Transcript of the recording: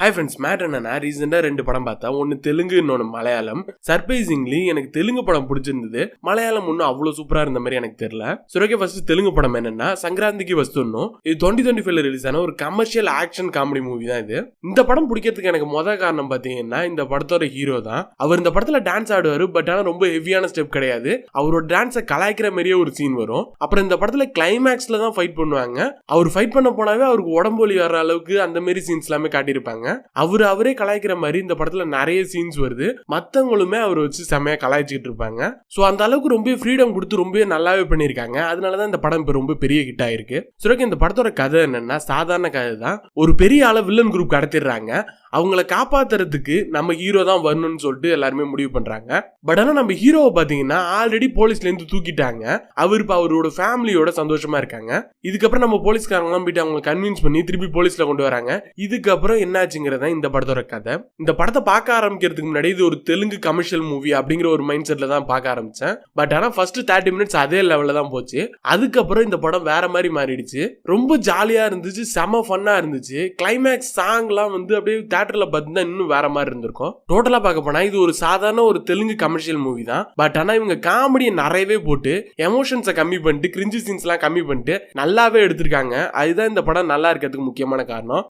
Hi friends, mat என்னன்னா ரீசெண்டாக 2 படம் பார்த்தா, ஒன்று தெலுங்கு, இன்னொன்று மலையாளம். சர்ப்ரைசிங்லி எனக்கு தெலுங்கு படம் பிடிச்சிருந்தது. மலையாளம் ஒன்றும் அவ்வளோ சூப்பராக இருந்த மாதிரி எனக்கு தெரியல. சரி, ஃபர்ஸ்ட் தெலுங்கு படம் என்னன்னா சங்கராந்திக்கு வஸ்துன்னும், இது 2025 ரிலீஸ் ஆன ஒரு கமர்ஷியல் ஆக்ஷன் காமெடி மூவி தான் இது. இந்த படம் பிடிக்கிறதுக்கு எனக்கு முதல் காரணம் பார்த்தீங்கன்னா இந்த படத்தோட ஹீரோ தான். அவர் இந்த படத்தில் டான்ஸ் ஆடுவார், பட் ஆனால் ரொம்ப ஹெவியான ஸ்டெப் கிடையாது. அவரோட டான்ஸை கலாய்க்கிற மாதிரியே ஒரு சீன் வரும். அப்புறம் இந்த படத்தில் கிளைமேக்ஸ்ல தான் ஃபைட் பண்ணுவாங்க. அவர் ஃபைட் பண்ண போனாவே அவருக்கு உடம்பு வலி வர அளவுக்கு அந்த மாதிரி சீன்ஸ் எல்லாமே காட்டியிருப்பாங்க. அவரே கலாய்க்கிற மாதிரி இந்த படத்துல நிறைய சீன்ஸ் வருது. மத்தவங்களுமே அவரை வச்சு செமையா கலாய்ச்சிட்டு இருப்பாங்க. சோ அந்த அளவுக்கு ரொம்ப ஃப்ரீடம் கொடுத்து ரொம்ப நல்லாவே பண்ணிருக்காங்க. அதனாலதான் இந்த படம் இப்ப ரொம்ப பெரிய ஹிட் ஆயிருக்கு. சரி, இந்த படத்தோட கதை என்னன்னா சாதாரண கதை தான். ஒரு பெரிய ஆளை வில்லன் குரூப் கடத்திடுறாங்க. அவங்கள காப்பாத்துறதுக்கு நம்ம ஹீரோ தான் வரணும்னு சொல்லிட்டு எல்லாருமே முடிவு பண்றாங்க. பட் ஆனா நம்ம ஹீரோவை பாத்தீங்கன்னா ஆல்ரெடி போலீஸ்ல இருந்து தூக்கிட்டாங்க. அவர் இப்ப அவரோட ஃபேமிலியோட சந்தோஷமா இருக்காங்க. இதுக்கப்புறம் நம்ம போலீஸ்காரங்க போயிட்டு அவங்க கன்வின்ஸ் பண்ணி திருப்பி போலீஸ்ல கொண்டு வராங்க. இதுக்கப்புறம் என்னாச்சுங்கிறத இந்த படத்தோட கதை. இந்த படத்தை பார்க்க ஆரம்பிக்கிறதுக்கு முன்னாடி இது ஒரு தெலுங்கு கமர்ஷியல் மூவி அப்படிங்கிற ஒரு மைண்ட் செட்ல தான் பார்க்க ஆரம்பிச்சேன். பட் ஆனா ஃபர்ஸ்ட் 30 மினிட்ஸ் அதே லெவல்ல தான் போச்சு. அதுக்கப்புறம் இந்த படம் வேற மாதிரி மாறிடுச்சு. ரொம்ப ஜாலியா இருந்துச்சு, செம ஃபன்னா இருந்துச்சு. கிளைமேக்ஸ் சாங்லாம் அப்படியே தியேட்டர்ல பார்த்தா இன்னும் வேற மாதிரி இருந்திருக்கும். டோட்டலா பார்க்க போனா இது ஒரு சாதாரண ஒரு தெலுங்கு கமர்ஷியல் மூவி தான். பட் ஆனா இவங்க காமெடியை நிறையவே போட்டு எமோஷன்ஸை கம்மி பண்ணிட்டு கிரிஞ்சி சீன்ஸ் எல்லாம் கம்மி பண்ணிட்டு நல்லாவே எடுத்திருக்காங்க. அதுதான் இந்த படம் நல்லா இருக்கிறதுக்கு முக்கியமான காரணம்.